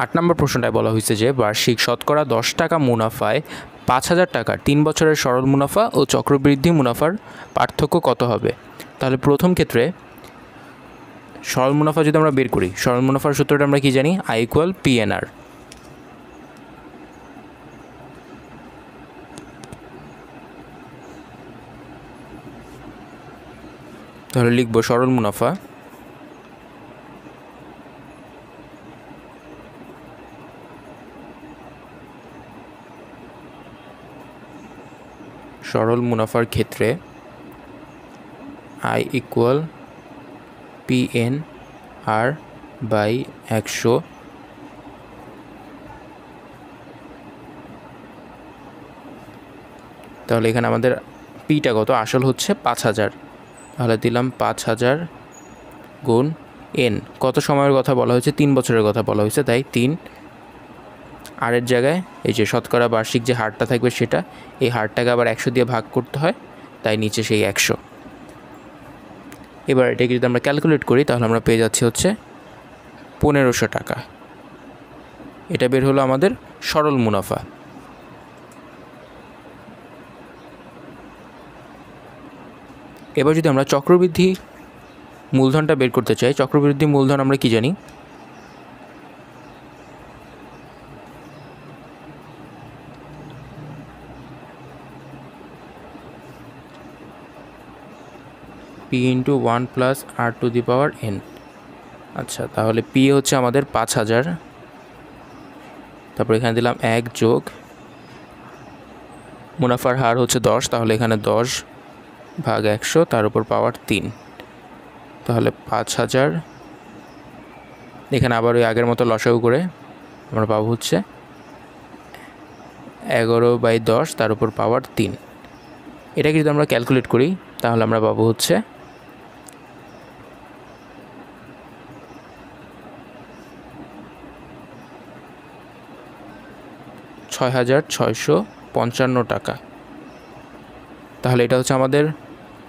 8 নম্বর প্রশ্নটায় বলা হয়েছে যে বার্ষিক শতকরা 10 টাকা মুনাফায় 5,000 টাকার 3 বছরের সরল মুনাফা ও চক্রবৃদ্ধি মুনাফার পার্থক্য কত হবে। তাহলে প্রথম ক্ষেত্রে সরল মুনাফা যদি আমরা বের করি, সরল মুনাফার সূত্রটা আমরা কি জানি, I = PNR। তাহলে লিখব সরল মুনাফা সরল মুনাফার ক্ষেত্রে I = PNR/100। তাহলে এখানে আমাদের পিটা কত, আসল হচ্ছে 5,000, তাহলে দিলাম 5,000 গুণ n। কত সময়ের কথা বলা হয়েছে, 3 বছরের কথা বলা হয়েছে, তাই 3। আর এর জায়গায় এই যে শতকরা বার্ষিক যে হারটা থাকবে সেটা, এই হারটাকে আবার 100 দিয়ে ভাগ করতে হয়, তাই নিচে সেই 100। এবার এটাকে যদি আমরা ক্যালকুলেট করি তাহলে আমরা পেয়ে যাচ্ছি হচ্ছে 1,500 টাকা। এটা বের হলো আমাদের সরল মুনাফা। এবার যদি আমরা চক্রবৃদ্ধি মূলধনটা বের করতে চাই, চক্রবৃদ্ধি মূলধন আমরা কি জানি, P × 1 + R⁴ n। আচ্ছা, তাহলে P হচ্ছে আমাদের 5,000, তারপর এখানে দিলাম 1 যোগ মুনাফার হার হচ্ছে 10, তাহলে এখানে 10/100 তার উপর পাওয়ার 3, তাহলে 5,000। এখানে আবার ওই আগের মতো লসাগু করে আমরা পাবো হচ্ছে 11/10 তার উপর পাওয়ার 3। এটাকে যদি আমরা ক্যালকুলেট করি তাহলে আমরা পাবো হচ্ছে 6,655 টাকা। তাহলে এটা হচ্ছে আমাদের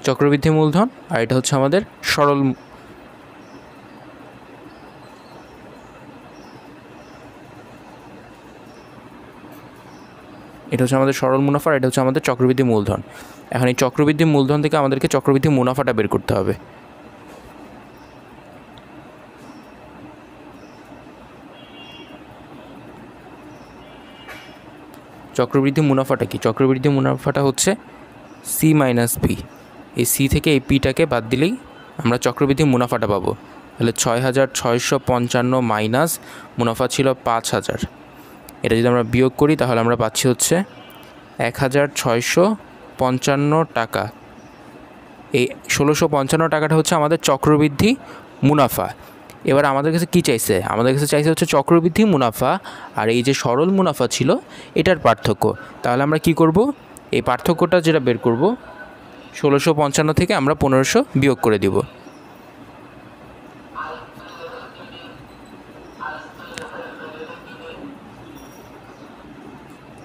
চক্রবৃদ্ধি মূলধন, আর এটা হচ্ছে আমাদের সরল মুনাফা, এটা হচ্ছে আমাদের চক্রবৃদ্ধি মূলধন। এখন এই চক্রবৃদ্ধি মূলধন থেকে আমাদেরকে চক্রবৃদ্ধি মুনাফাটা বের করতে হবে। চক্রবৃদ্ধি মুনাফাটা কি, চক্রবৃদ্ধি মুনাফাটা হচ্ছে C - P। এই C থেকে এই পিটাকে বাদ দিলেই আমরা চক্রবৃদ্ধি মুনাফাটা পাবো। তাহলে 6,655 মাইনাস মুনাফা ছিল 5,000, এটা যদি আমরা বিয়োগ করি তাহলে আমরা পাচ্ছি হচ্ছে 1,655 টাকা। এই 1,655 টাকাটা হচ্ছে আমাদের চক্রবৃদ্ধি মুনাফা। এবার আমাদের কাছে কি চাইছে, আমাদের কাছে চাইছে হচ্ছে চক্রবৃদ্ধি মুনাফা আর এই যে সরল মুনাফা ছিল এটার পার্থক্য। তাহলে আমরা কি করব, এই পার্থক্যটা যেটা বের করব, 1,655 থেকে আমরা 1,500 বিয়োগ করে দিব।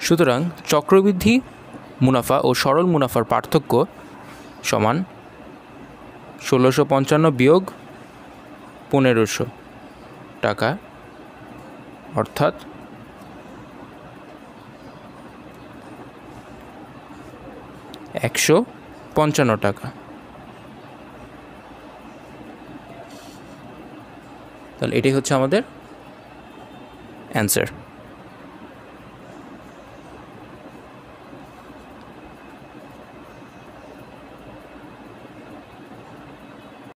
সুতরাং চক্রবৃদ্ধি মুনাফা ও সরল মুনাফার পার্থক্য সমান 1,655 বিয়োগ 1,500 টাকা, অর্থাৎ 155 টাকা। তাহলে এটাই হচ্ছে আমাদের অ্যান্সার।